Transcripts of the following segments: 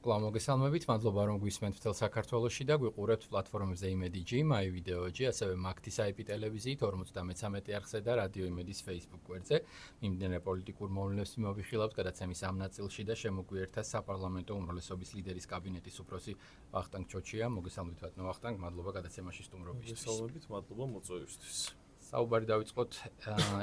კვლავ მოგესალმებით, მადლობა რომ გვისმენთ მთელ საქართველოში და გვიყურებთ პლატფორმებზე იმედი.g, My Video.g, ასევე მაგთის IP ტელევიზიით 53 არხზე და რადიო იმედის Facebook გვერდზე. მიმდინარე პოლიტიკურ მოვლენებს მოვიხილავთ გადაცემის ამ ნაწილში და შემოგვიერთდა საპარლამენტო უმრავლესობის ლიდერის კაბინეტის უფროსი ვახტანგ ჩოჩია. მოგესალმებით ბატონო ვახტანგ, მადლობა გადაცემაში სტუმრობისთვის. მოგესალმებით, მადლობა მოწვევისთვის. საუბარი დავიწყოთ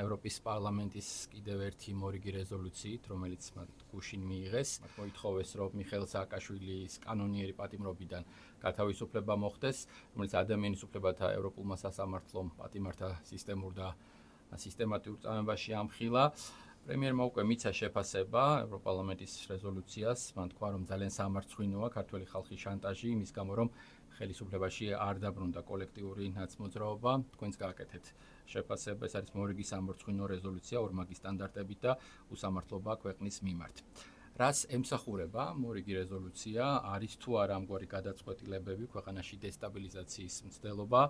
ევროპის პარლამენტის კიდევ ერთი მორიგი რეზოლუციით, რომელიც მათ გუშინ მიიღეს. მათ მოითხოვეს, რომ მიხეილ სააკაშვილის კანონიერი პატიმრობიდან გათავისუფლება მოხდეს, რომელიც ადამიანის უფლებათა ევროპულმა სასამართლომ პატიმართა სისტემურ და სისტემატიურ წამებაში ამხილა. პრემიერმა უკვე მიცა შეფასება ევროპარლამენტის რეზოლუციას. მან თქვა, რომ ძალიან სამარცხვინოა ქართველი ხალხის შანტაჟი, იმის გამო, რომ ხელისუფლებაში არ დაბრუნდა კოლექტიური ნაცმოძრაობა. თქვენს გააკეთეთ შეფასება, ეს არის მორიგი სამარცხვინო რეზოლუცია ორმაგი სტანდარტებით და უსამართლობა ქვეყნის მიმართ. რას ემსახურება მორიგი რეზოლუცია? არის თუ არა ამგვარი გადაწყვეტილებები ქვეყანაში დესტაბილიზაციის მცდელობა,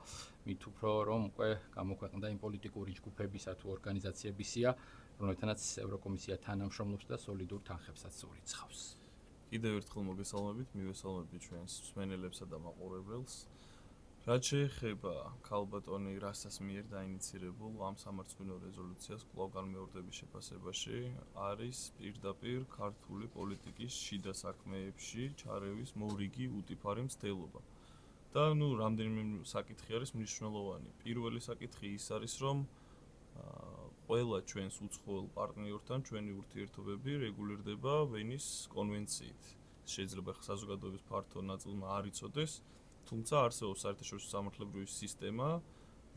მით უფრო რომ უკვე გამოქვეყნდა იმ პოლიტიკური ჯგუფებისა თუ ორგანიზაციებისია, რომელთანაც ევროკომისია თანამშრომლობს და სოლიდურ თანხებსაც ურიცხავს. კიდევ ერთხელ მოგესალმებით, მივესალმებით ჩვენს მსმენელებსა და მაყურებელს. რაც შეეხება ქალბატონი რასას მიერ დაინიცირებულ ამ სამარცხვინო რეზოლუციას კვლავ განმეორდების შეფასებაში არის პირდაპირ ქართული პოლიტიკის შიდა საქმეებში ჩარევის მორიგი უტიფარი მცდელობა. და რამდენიმე საკითხი არის მნიშვნელოვანი. პირველი საკითხი ის არის, რომ ყველა ჩვენს უცხოელ პარტნიორთან ჩვენი ურთიერთობები რეგულირდება ვენის კონვენციით. შეიძლება საზოგადოების ფართო ნაწილმა არ იცოდეს, თუმცა არსებობს საერთაშორისო სამართლებრივი სისტემა,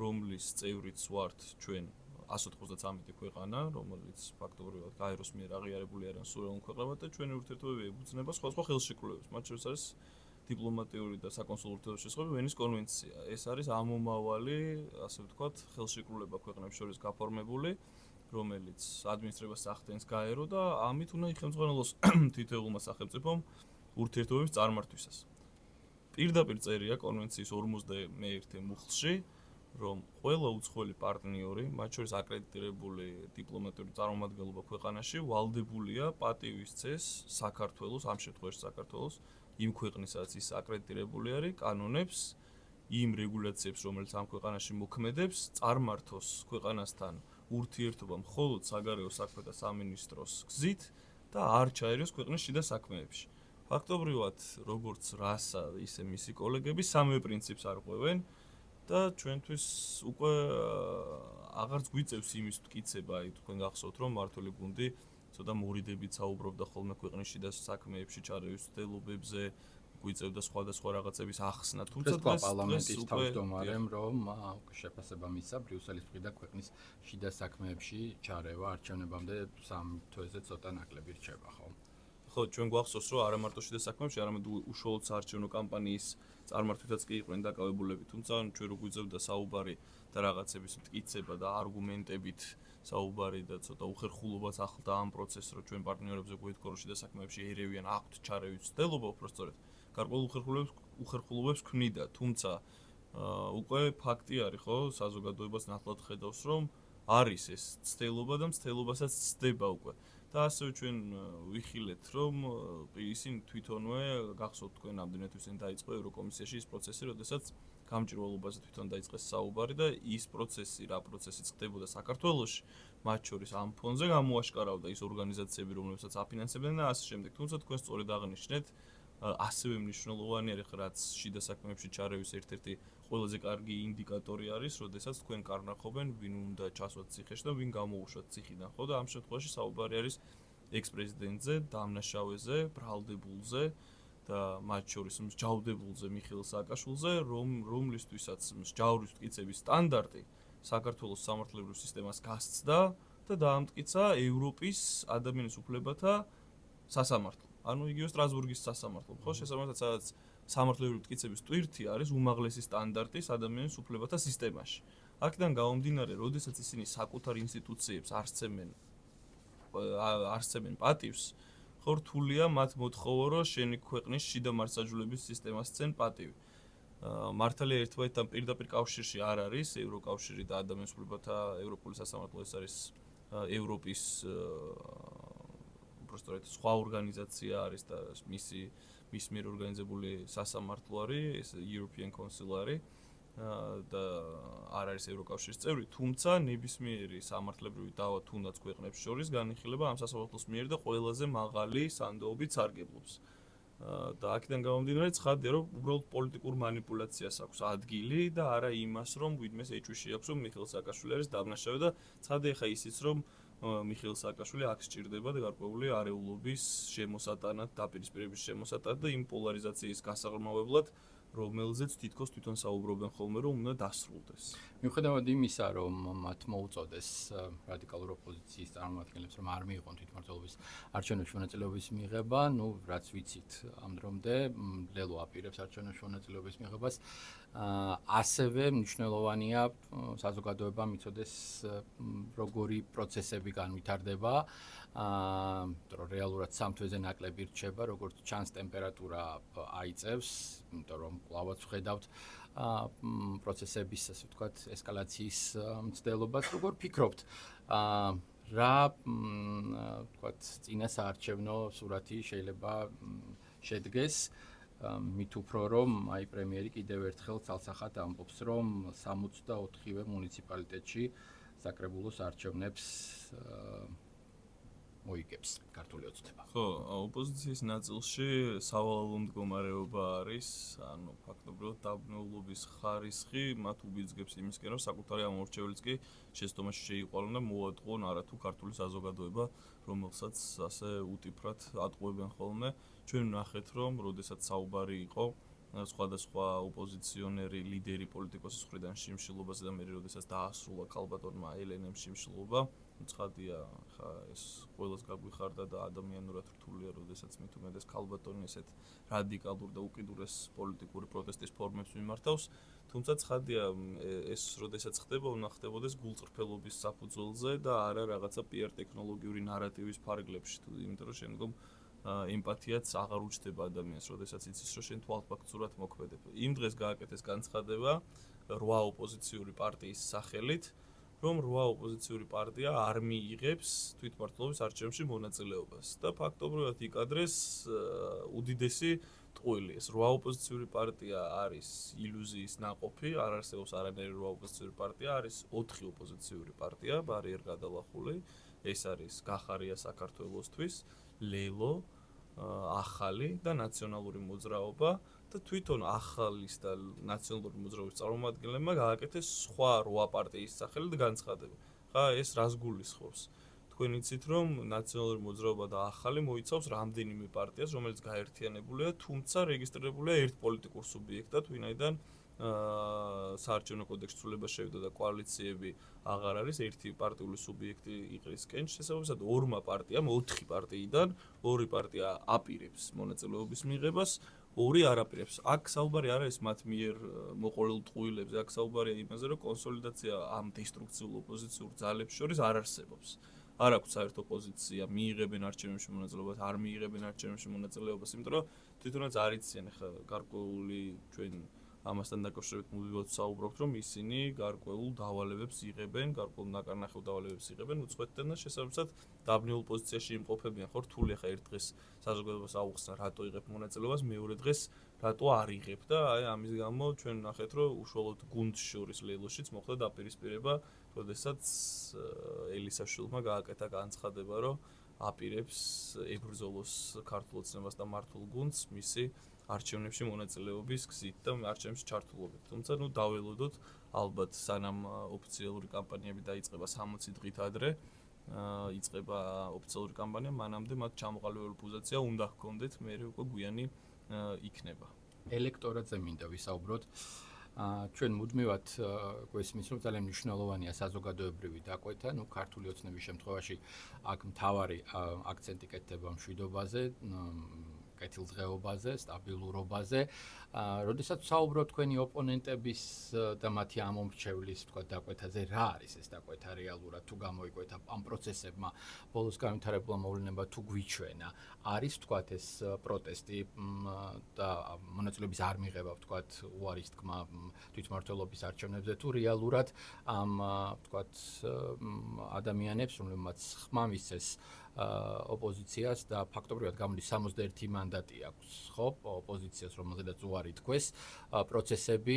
რომლის წევრიც ვართ ჩვენ 193 ქვეყანა, რომელიც ფაქტობრივად გაეროს მიერ აღიარებული არიან სუვერენ ქვეყნებად და ჩვენი ურთიერთობები ეფუძნება სხვადასხვა ხელშეკრულებებს, მათ შორის არის დიპლომატიური და საკონსულო ურთიერთობების შესაძლებლობა ვენის კონვენცია. ეს არის ამომავალი, ასე ვთქვათ, ხელშეკრულება ქვეყნებს შორის გაფორმებული, რომელიც ადმინისტრებას ახდენს გაერო და ამით უნდა იხელმძღვანელოს თითოეულმა სახელმწიფომ ურთიერთობების წარმართვისას. პირდაპირ წერია კონვენციის 51 მუხლში, რომ ყველა უცხოელი პარტნიორი, მათ შორის აკრედიტირებული დიპლომატიური წარმომადგენლობა ქვეყანაში, ვალდებულია პატივისცეს საქართველოს, ამ შემთხვევაში საქართველოს, იმ ქვეყნისაც ის აკრედიტირებული არის, კანონებს, იმ რეგულაციებს, რომელიც ამ ქვეყანაში მოქმედებს, წარმართოს ქვეყანასთან ურთიერთობა მხოლოდ საგარეო საქმეთა სამინისტროს გზით და არ ჩაერიოს ქვეყნის შიდა საქმეებში. ფაქტობრივად, როგორც რასა, ისე მისი კოლეგები სამივე პრინციპს არღვევენ და ჩვენთვის უკვე აღარც გვიწევს იმის მტკიცება, თქვენ გახსოვთ, რომ მმართველი გუნდი ცოტა მორიდებით საუბრობდა ხოლმე ქვეყნის შიდა საქმეებში ჩარევის მცდელობებზე, გვიწევდა სხვადასხვა რაღაცების ახსნა, თუმცა პარლამენტის თავმჯდომარემ რომ შეფასება მისცა ბრიუსელის მხრიდან ქვეყნის შიდა საქმეებში ჩარევა არჩევნებამდე 3 თვეზე ცოტა ნაკლები რჩება, ხო? ხო, ჩვენ გვახსოვს, რომ არა მარტო შიდა საქმეებში, არამედ უშუალოდ საარჩევნო კამპანიის წარმართვითაც კი იყვნენ დაკავებულები, თუმცა ჩვენ რო გვიწევდა საუბარი და რაღაცების მტკიცება და არგუმენტებით საუბარი და ცოტა უხერხულობაც ახლდა ამ პროცესს, რომ ჩვენ პარტნიორებზე გვეთქვა, რომ შიდა საქმეებში ერევიან აქვთ ჩარევის მცდელობა, უბრალოდ გარკვეულ უხერხულობებს ქმნიდა, თუმცა უკვე ფაქტი არის, ხო, საზოგადოებას ნათლად ხედავს, რომ არის ეს მცდელობა და მცდელობასაც ცდება უკვე. და ასევე ჩვენ ვიხილეთ, რომ ისინი თვითონვე გახსოვთ თქვენ ამდენად ისინი დაიწყო ევროკომისიაში ის პროცესი, როდესაც გამჭვირვალობაზე თვითონ დაიწყეს საუბარი და ის პროცესი, რა პროცესი ხდებოდა საქართველოში, მათ შორის ამ ფონზე გამოაშკარავდა ის ორგანიზაციები, რომლებსაც აფინანსებდნენ და ასე შემდეგ. თუმცა თქვენ სწორედ აღნიშნეთ, ასევე მნიშვნელოვანი არის, რაც შიდა საქმეებში ჩარევის ერთ-ერთი ყველაზე კარგი ინდიკატორი არის, როდესაც თქვენ კარნახობენ, ვინ უნდა ჩასვათ ციხეში და ვინ გამოუშვათ ციხიდან, ხო და ამ შემთხვევაში საუბარი არის ექს-პრეზიდენტზე, დამნაშავეზე, ბრალდებულზე და მათ შორის მსჯავრდებულზე მიხეილ სააკაშვილზე, რომლისთვისაც მსჯავრის მტკიცების სტანდარტი საქართველოს სამართლებრივ სისტემას გასცდა და დაამტკიცა ევროპის ადამიანის უფლებათა სასამართლო. ანუ იგივე სტრასბურგის სასამართლო, ხო, შესაბამისად, სადაც სამართლებრივი მტკიცების ტვირთი არის უმაღლესი სტანდარტი ადამიანის უფლებათა სისტემაში. აქედან გამომდინარე, როდესაც ისინი საკუთარ ინსტიტუციებს არსებენ პატივს, ხო, რთულია მათ მოთხოვო, რომ შენი ქვეყნის შიდა მართლმსაჯულების სისტემას სცენ პატივი. მართალია ერთმანეთთან პირდაპირ კავშირში არ არის ევროკავშირი და ადამიანის უფლებათა ევროპული სასამართლო, ეს არის ევროპის უпростоრეთ სხვა ორგანიზაცია არის და მის მიერ ორგანიზებული სასამართლო არის, ეს European Council არის და არ არის ევროკავშირის წევრი, თუმცა ნებისმიერი სამართლებრივი დავა თუნდაც ქვეყნებს შორის განიხილება ამ სასამართლოს მიერ და ყველაზე მაღალი სანდოობით სარგებლობს. და აქედან გამომდინარე ცხადია, რომ უბრალოდ პოლიტიკურ манипуляციას აქვს ადგილი და არა იმას, რომ ვინმეს ეჭვში აქვს, რომ მიხეილ სააკაშვილი არის დამნაშავე და ცხადია ხა ისიც, რომ მიხეილ სააკაშვილი აქ სჭირდება და გარკვეული არეულობის შემოსატანად, დაპირისპირების შემოსატანად და იმ პოლარიზაციის გასაღრმავებლად, რომელზეც თითქოს თვითონ საუბრობენ ხოლმე, რომ უნდა დასრულდეს. მიუხედავად იმისა, რომ მათ მოუწოდეს რადიკალურ ოპოზიციის წარმომადგენლებს, რომ არ მიიღონ თვითმმართველობის არჩევნებში მონაწილეობის მიღება, რაც ვიცით, ამ დრომდე ლელო აპირებს არჩევნებში მონაწილეობის მიღებას. ასევე მნიშვნელოვანია საზოგადოებამ იცოდეს, როგორი პროცესები განვითარდება, იმიტომ რომ რეალურად 3 თვეზე ნაკლები რჩება, როგორც ჩანს ტემპერატურა აიწევს, იმიტომ რომ კლავაც ვხედავთ პროცესების, ასე ვთქვათ, ესკალაციის მცდელობას. როგორ ფიქრობთ, რა ვთქვათ, წინასაარჩევნო სურათი შეიძლება შედგეს, მით უფრო რომ აი პრემიერი კიდევ ერთხელ ცალსახად ამბობს, რომ 64-ვე მუნიციპალიტეტში საკრებულოს არჩევნებს მოიგებს ქართული ოცნება. ხო, ოპოზიციის ნაწილში სავალალო მდგომარეობა არის, ანუ ფაქტობრივად დაბნეულობის ხარისხი მათ უბიძგებს იმისკენ, რომ საკუთარი ამორჩეველიც კი შეცდომაში შეიყვანონ და მოატყუონ არათუ ქართული საზოგადოება, რომელსაც ასე უტიფრად ატყუებენ ხოლმე. ჩვენ ვნახეთ, რომ როდესაც საუბარი იყო სხვადასხვა ოპოზიციონერი ლიდერი პოლიტიკოსის მხრიდან შიმშილობაზე და მე როდესაც დაასრულა ქალბატონმა ელენემ შიმშილობა, ცხადია, ხა ეს ყველას გაგვიხარდა და ადამიანურად რთულია, როდესაც მით უმეტეს ქალბატონი ესეთ რადიკალურ და უკიდურეს პოლიტიკური პროტესტის ფორმებს მიმართავს, თუმცა ცხადია, ეს როდესაც ხდება, უნდა ხდებოდეს გულწრფელობის საფუძველზე და არა რაღაცა PR ტექნოლოგიური ნარატივის ფარგლებში, იმიტომ რომ შემდგომ ემპათიაც აღარ უჩნდება ადამიანს, როდესაც იცის, რომ შენ თვალთბაქცურად მოქმედებ. იმ დღეს გააკეთეს განცხადება 8 ოპოზიციური პარტიის სახელით, რომ 8 ოპოზიციური პარტია არ მიიღებს თვითმმართველობის არჩევნებში მონაწილეობას და ფაქტობრივად იკადრეს უდიდესი ტყუილი. ეს 8 ოპოზიციური პარტია არის ილუზიის ნაყოფი, არ არსებობს არანაირი 8 ოპოზიციური პარტია, არის 4 ოპოზიციური პარტია, ბარიერ გადალახული. ეს არის გახარია საქართველოსთვის, ლელო, ახალი და ნაციონალური მოძრაობა და თვითონ ახალის და ნაციონალური მოძრაობის წარმომადგენლებმა გააკეთეს სხვა 8 პარტიის სახელით განცხადება. ხა ეს რას გულისხმობს? თქვენ იცით, რომ ნაციონალური მოძრაობა და ახალი მოიცავს რამდენიმე პარტიას, რომელიც გაერთიანებულია, თუმცა რეგისტრირებულია ერთ პოლიტიკურ სუბიექტად, ვინაიდან საარჩევნო კოდექსში ცვლილება შევიდა და კოალიციები აღარ არის, ერთი პარტიული სუბიექტი იყრის კენჭ შესაბამისად 2 პარტიამ 4 პარტიიდან 2 პარტია აპირებს მონაწილეობის მიღებას, 2 არ აპირებს. აქ საუბარი არ არის მათ მიერ მოყოლილ ტყუილებზე, აქ საუბარია იმაზე, რომ კონსოლიდაცია ამ დესტრუქციულ ოპოზიციურ ძალებს შორის არ არსებობს. არ აქვს საერთო პოზიცია, მიიღებენ არჩევნებში მონაწილეობას, არ მიიღებენ არჩევნებში მონაწილეობას, იმიტომ რომ თვითონაც არ იციან ხა გარკვეული ჩვენ ამასთან დაკავშირებით მუდმივად საუბრობთ, რომ ისინი გარკვეულ დავალებებს იღებენ, გარკვეულ ნაკარნახევ დავალებებს იღებენ უცხოეთიდან და შესაბამისად დაბნეულ პოზიციაში იმყოფებიან. ხო რთული ხა ერთ დღეს საზოგადოებას აუხსნა, რატო იღებ მონაწილეობას, მეორე დღეს რატო არ იღებ და აი ამის გამო ჩვენ ვნახეთ, რომ უშუალოდ გუნდს შორის ლელოშიც მოხდა დაპირისპირება, როდესაც ელისაშვილმა გააკეთა განცხადება, რომ აპირებს ებრძოლოს ქართულ ოცნებას და მართულ გუნდს მისი არჩევნებში მონაწილეობის გზით და არჩევნებში ჩართულობით. თუმცა დაველოდოთ, ალბათ სანამ ოფიციალური კამპანიები დაიწყება 60 დღით ადრე, იწყება ოფიციალური კამპანია, მანამდე მათ ჩამოყალიბებული პოზიცია უნდა ჰქონდეთ, მე უკვე გვიანი იქნება. ელექტორატზე მინდა ვისაუბროთ. ჩვენ მუდმივად გვესმის, რომ ძალიან მნიშვნელოვანია საზოგადოებრივი დაკვეთა, ქართული ოცნების შემთხვევაში აქ მთავარი აქცენტი კეთდება მშვიდობაზე, კეთილდღეობაზე, სტაბილურობაზე. როდესაც საუბრობთ თქვენი ოპონენტების და მათი ამომრჩევლის, თქვა, დაკვეთაზე, რა არის ეს დაკვეთა რეალურად, თუ გამოიკვეთა ამ პროცესებმა, ბოლოს განვითარებულა მოვლინება თუ გვიჩვენა, არის, თქვა, ეს პროტესტი და მონაწილეობის არ მიღება, თქვა, უარის თქმა თვითმმართველობის არჩევნებზე, თუ რეალურად ამ, თქვა, ადამიანებს, რომლებმაც ხმა მისცეს ოპოზიციას და ფაქტობრივად გამოდის 61 მანდატი აქვს, ხო, ოპოზიციას, რომელზედაც უარი თქვეს, პროცესები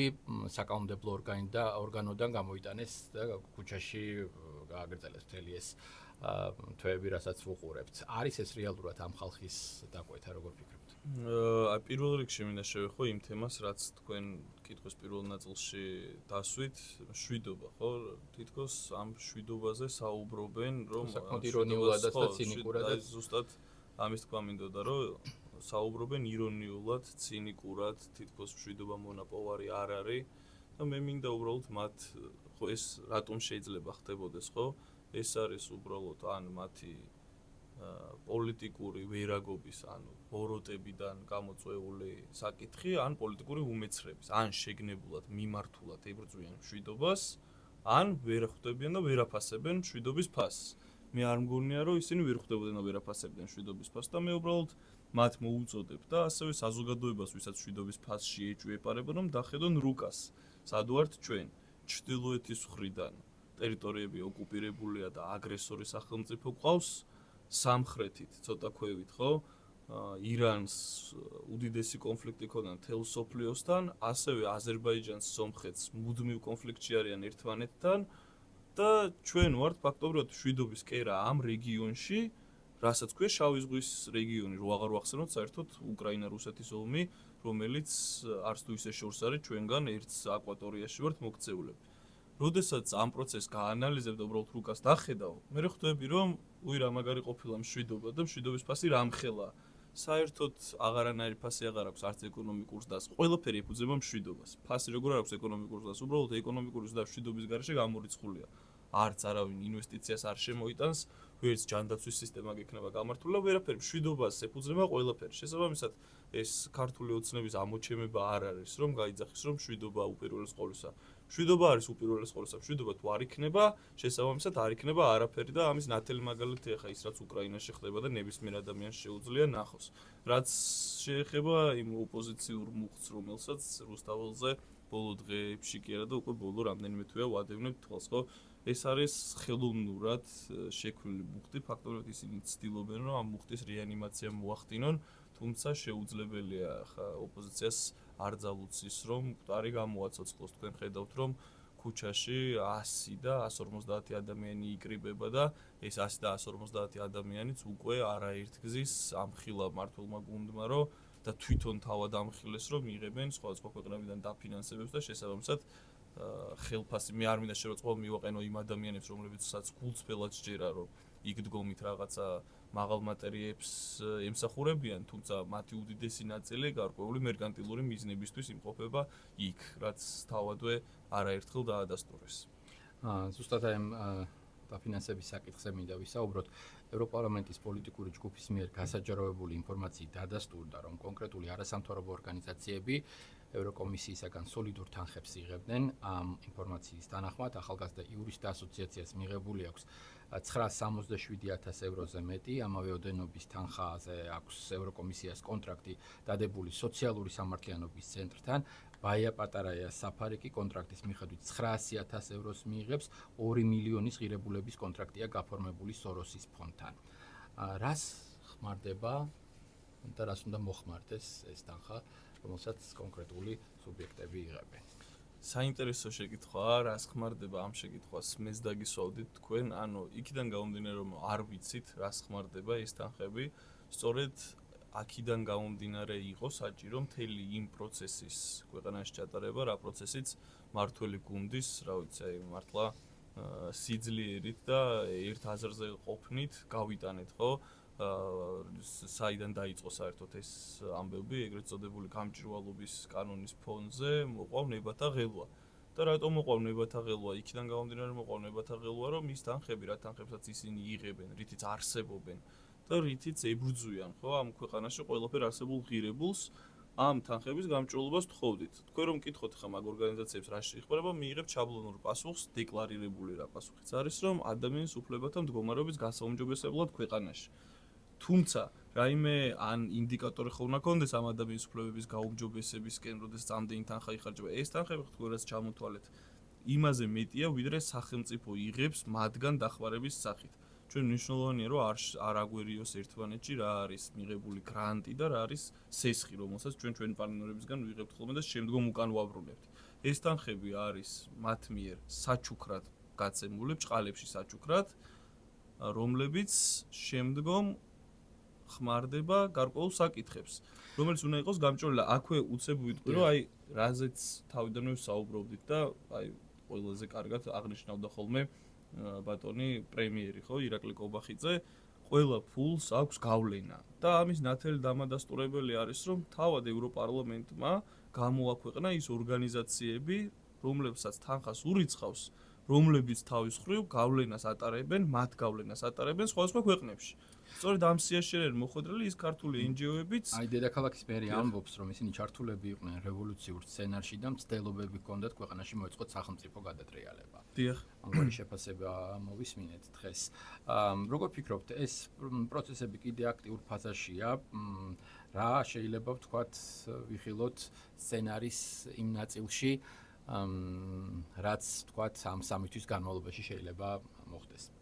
საკანონმდებლო ორგანოდან გამოიტანეს და ქუჩაში გააგრძელეს მთელი ეს თვეები, რასაც ვუყურებთ. არის ეს რეალურად ამ ხალხის დაკვეთა, როგორ ფიქრობთ? აი პირველ რიგში მინდა შევეხო იმ თემას, რაც თქვენ კითხვის პირველ ნაწილში დასვით, მშვიდობა, ხო? თითქოს ამ მშვიდობაზე საუბრობენ, რომ საკმაოდ ირონიულადაც და ცინიკურადაც. ზუსტად ამის თქვა მინდოდა, რომ საუბრობენ ირონიულად, ცინიკურად, თითქოს მშვიდობა მონაპოვარი არ არის და მე მინდა უბრალოდ მათ ხო ეს რატომ შეიძლება ხდებოდეს, ხო? ეს არის უბრალოდ ან მათი პოლიტიკური ვერაგობის, ანუ ბოროტებიდან გამოწვეული საკითხი, ან პოლიტიკური უმეცრების, ან შეგნებულად მიმართულად ებრძვიან მშვიდობას, ან ვერ ხვდებიან და ვერ აფასებენ მშვიდობის ფასს. მე არ მგონია, რომ ისინი ვერ ხვდებოდნენ და ვერ აფასებდნენ მშვიდობის ფასს და მე უბრალოდ მათ მოუწოდებ და ასევე საზოგადოებას, ვისაც მშვიდობის ფასში ეჭვიეპარება, რომ დახედონ რუკას. სად ვართ ჩვენ? ჩრდილოეთის მხრიდან ტერიტორიები ოკუპირებულია და აგრესორი სახელმწიფო ყავს. სამხრეთით ცოტა ქვევით, ხო? ირანს უდიდესი კონფლიქტი ქონდა მთელ სოფლიოსთან, ასევე აზერბაიჯანს, სომხეთს მუდმივ კონფლიქტში არიან ერთმანეთთან და ჩვენ ვართ ფაქტობრივად მშვიდობის კერა ამ რეგიონში, რასაც ქვია შავი ზღვის რეგიონი, რო აღარ ვახსენოთ საერთოდ უკრაინა-რუსეთის ომი, რომელიც არც თუ ისე შორს არის ჩვენგან ერთ აკვატორიაში ვართ მოქცეულები. როდესაც ამ პროცესს გაანალიზებ და უბრალოდ რუკას დახედავ, მე ხვდები, რომ უირა მაგარი ყოფილა მშვიდობა და მშვიდობის ფასი რამხელა. საერთოდ აღარანაირი ფასი აღარ აქვს არც ეკონომიკურ ზრდას. ყველაფერი ეფუძნება მშვიდობას. ფასი როგორ არ აქვს ეკონომიკურ ზრდას, უბრალოდ ეკონომიკური ზრდა მშვიდობის გარეშე გამორიცხულია. არც არავინ ინვესტიციას არ შემოიტანს, ვერც ჯანდაცვის სისტემა გექნება გამართული და ვერაფერი მშვიდობას ეფუძნება ყველაფერი. შესაბამისად, ეს ქართული ოცნების ამოჩემება არ არის, რომ გაიძახის, რომ მშვიდობა უპირველეს ყოვლისა. მშვიდობა არის უპირველეს ყოვლისა, მშვიდობა თუ არ იქნება, შესაბამისად არ იქნება არაფერი და ამის ნათელი მაგალითი ახლა ის რაც უკრაინაში ხდება და ნებისმიერ ადამიანს შეუძლია ნახოს. რაც შეეხება იმ ოპოზიციურ მუხტს, რომელსაც რუსთაველზე ბოლო დღეებში კი არა და უკვე ბოლო რამდენიმე თვეა ვადევნებთ თვალს, ხო? ეს არის ხელოვნურად შექმნილი მუხტი, ფაქტობრივად ისინი ცდილობენ, რომ ამ მუხტის რეანიმაცია მოახდინონ, თუმცა შეუძლებელია ხა ოპოზიციას არ ძალუცის, რომ მკვდარი გამოაცოცხლოს. თქვენ ხედავთ, რომ ქუჩაში 100 და 150 ადამიანი იკრიბება და ეს 100 და 150 ადამიანიც უკვე არაერთგზის ამხილა მართლმა გუნდმა, რომ და თვითონ თავად ამხილეს, რომ იღებენ სხვადასხვა ქვეყნებიდან დაფინანსებებს და შესაბამისად ხელფასი მე არ მინდა შევაწყო მივაყენო იმ ადამიანებს, რომლებიცაც გულწრფელად სჯერა, რომ იქ დგომით რაღაცა მაღალ მატერიებს ემსახურებიან, თუმცა მათი უდიდესი ნაწილი გარკვეული მერკანტილური მიზნებისთვის იმყოფება იქ, რაც თავადვე არაერთხელ დაადასტურეს. ზუსტად ამ დაფინანსების საკითხზე მინდა ვისაუბროთ. ევროპარლამენტის პოლიტიკური ჯგუფის მიერ გასაჯაროებული ინფორმაციით დადასტურდა, რომ კონკრეტული არასამთავრობო ორგანიზაციები ევროკომისიისაგან სოლიდურ თანხებს იღებდნენ. ამ ინფორმაციის თანახმად ახალგაზრდა იურისტთა ასოციაციას მიღებული აქვს 967.000 ევროზე მეტი, ამავე ოდენობის თანხაზე აქვს ევროკომისიას კონტრაქტი დადებული სოციალური სამართლიანობის ცენტრთან. ბაია პატარაია საფარიკი კონტრაქტის მიხედვით 900.000 ევროს მიიღებს, 2 მილიონის ღირებულების კონტრაქტია გაფორმებული სოროსის ფონდთან. რას ხმარდება და რას უნდა მოხმარდეს ეს თანხა, რომელსაც კონკრეტული სუბიექტები იღებენ? საინტერესო შეკითხვაა, რას ხმარდება ამ შეკითხვას მეც დაგისვავდით თქვენ, ანუ იქიდან გამომდინარე, რომ არ ვიცით, რას ხმარდება ეს თანხები, სწორედ აქიდან გამომდინარე იყო საჭირო მთელი იმ პროცესის ქვეყანაში ჩატარება, რა პროცესიც მართველი გუნდის, რა ვიცი, აი მართლა სიძლიერით და ერთ აზრზე ყოფნით გავიტანეთ, ხო? საიდან დაიწყო საერთოდ ეს ამბები, ეგრეთ წოდებული გამჭვირვალობის კანონის ფონზე მოყვა ნებათა ღელვა. და რატომ მოყვა ნებათა ღელვა? იქიდან გამომდინარე მოყვა ნებათა ღელვა, რომ ის თანხები, რა თანხებსაც ისინი იღებენ, რითიც არსებობენ და რითიც ებრძვიან, ხო, ამ ქვეყანაში ყველაფერ არსებულ ღირებულს ამ თანხების გამჭვირვალობას თხოვდით. თქვენ რომ მკითხოთ ხა მაგ ორგანიზაციებს რა შეიხმარება, მიიღებთ შაბლონურ პასუხს, დეკლარირებული რა პასუხიც არის, რომ ადამიანის უფლებათა მდგომარეობის გასაუმჯობესებლად ქვეყანაში. თუმცა, რაიმე ან ინდიკატორი ხო უნდა კონდეს ამ ადამიანის უფლებების გაუმჯობესებისკენ, როდესაც ამდენი თანხა იხარჯება. ეს თანხები თქვენ რაც ჩამოთვალეთ, იმაზე მეტია, ვიდრე სახელმწიფო იღებს მათგან დახმარების სახით. ჩვენ მნიშვნელოვანია რომ არ აგვერიოს ერთმანეთში რა არის მიღებული გრანტი და რა არის სესხი, რომელსაც ჩვენი პარტნიორებისგან ვიღებთ ხოლმე და შემდგომ უკან ვაბრუნებთ. ეს თანხები არის მათ მიერ საჩუქრად გაცემული, ბჭყალებში საჩუქრად, რომლებიც შემდგომ ხმარდება გარკვეულ საკითხებს, რომელიც უნდა იყოს გამჭოლილი. აქვე უცებ ვიტყვი, რომ აი რაზეც თავიდანვე ვსაუბრობდით და აი ყველაზე კარგად აღნიშნავდა ხოლმე ბატონი პრემიერი, ხო, ირაკლი კობახიძე, ყველა ფულს აქვს გავლენა და ამის ნათელი დამადასტურებელი არის, რომ თავად ევროპარლამენტმა გამოაქვეყნა ის ორგანიზაციები, რომლებსაც თანხას ურიცხავს, რომლებიც თავის მხრივ გავლენას ატარებენ, მათ გავლენას ატარებენ სხვადასხვა ქვეყნებში. სწორედ ამ სიაში არის მოხვედრილი ის ქართული NGO-ებიც. აი დედაქალაქის მერი ამბობს, რომ ისინი ჩართულები იყვნენ რევოლუციურ სცენარში და მცდელობები ჰქონდათ ქვეყანაში მოეწყოთ სახელმწიფო გადატრიალება. დიახ. ამგვარი შეფასება მოვისმინეთ დღეს. როგორ ფიქრობთ, ეს პროცესები კიდე აქტიურ ფაზაშია? რა შეიძლება ვთქვათ, ვიხილოთ სცენარის იმ ნაწილში, რაც ვთქვათ ამ სამი თვის განმავლობაში შეიძლება მოხდეს?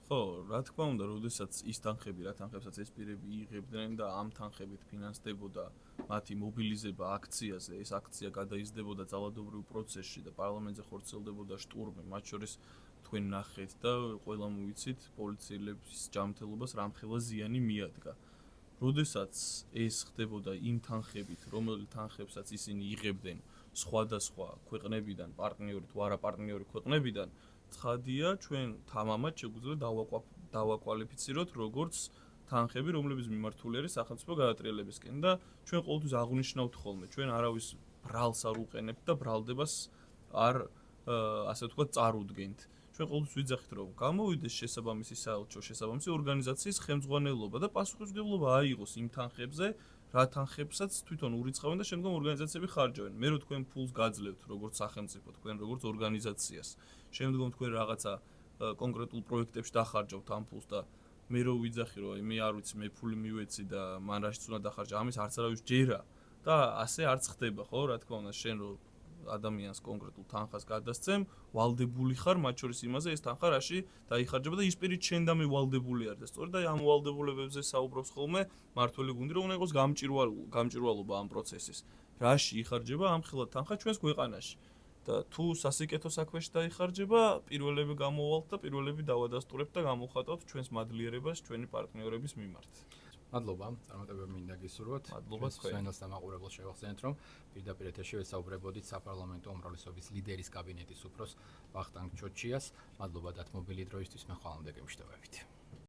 ხო, რა თქმა უნდა, როდესაც ის თანხები, რა თანხებსაც ეს პირები იღებდნენ და ამ თანხებით ფინანსდებოდა მათი მობილიზება აქციაზე, ეს აქცია გადაიზრდებოდა ძალადობრივ პროცესში და პარლამენტზე ხორციელდებოდა შტურმი, მათ შორის თქვენ ნახეთ და ყველამ ვიცით პოლიციელების ჯანმრთელობას რამხელა ზიანი მიადგა. როდესაც ეს ხდებოდა იმ თანხებით, რომელი თანხებსაც ისინი იღებდნენ სხვადასხვა ქვეყნებიდან, პარტნიორი თუ არა პარტნიორი ქვეყნებიდან, ცხადია, ჩვენ თამამად შეგვიძლია დავაკვალიფიციროთ როგორც თანხები, რომლებიც მიმართული არის სახელმწიფო გადატრიალებისკენ და ჩვენ ყოველთვის აღვნიშნავთ ხოლმე, ჩვენ არავის ბრალს არ უყენებთ და ბრალდებას არ ასე ვთქვათ წარუდგენთ. ჩვენ ყოველთვის ვიძახით, რომ გამოვიდეს შესაბამისი საელჩო, შესაბამისი ორგანიზაციის ხელმძღვანელობა და პასუხისმგებლობა აიღოს იმ თანხებზე, რა თანხებსაც თვითონ ურიცხავენ და შემდგომ ორგანიზაციები ხარჯავენ. მე რო თქვენ ფულს გაძლევთ როგორც სახელმწიფო, თქვენ როგორც ორგანიზაციას, შემდგომ თქვენ რაღაცა კონკრეტულ პროექტებში დახარჯავთ ამ ფულს და მე რო ვიძახი, რომ მე არ ვიცი, მე ფული მივეცი და მან რაშიც უნდა დახარჯა, ამის არც არავის ჯერა და ასე არც ხდება, ხო, რა თქმა უნდა, შენ რო ადამიანს კონკრეტულ თანხას გადასცემ, ვალდებული ხარ მათ შორის იმაზე, ეს თანხა რაში დაიხარჯება და ის პირი შენ და მე ვალდებული არის და სწორედ ამ ვალდებულებებზე საუბრობს ხოლმე მართველი გუნდი, რომ უნდა იყოს გამჭვირვალობა ამ პროცესის. რაში იხარჯება ამ ხელა თანხა ჩვენს ქვეყანაში და თუ სასიკეთო საქმეში დაიხარჯება, პირველები გამოვალთ და პირველები დავადასტურებთ და გამოვხატავთ ჩვენს მადლიერებას ჩვენი პარტნიორების მიმართ. მადლობა, წარმატებები მინდა გისურვოთ. მადლობა თქვენ. სვენელს და მაყურებელს შევახსენეთ, რომ პირდაპირ ეთერში ვესაუბრებოდით საპარლამენტო უმრავლესობის ლიდერის კაბინეტის უფროს ვახტანგ ჩოჩიას. მადლობა დათმობილი დროისთვის, მე ხვალამდე გემშვიდობებით.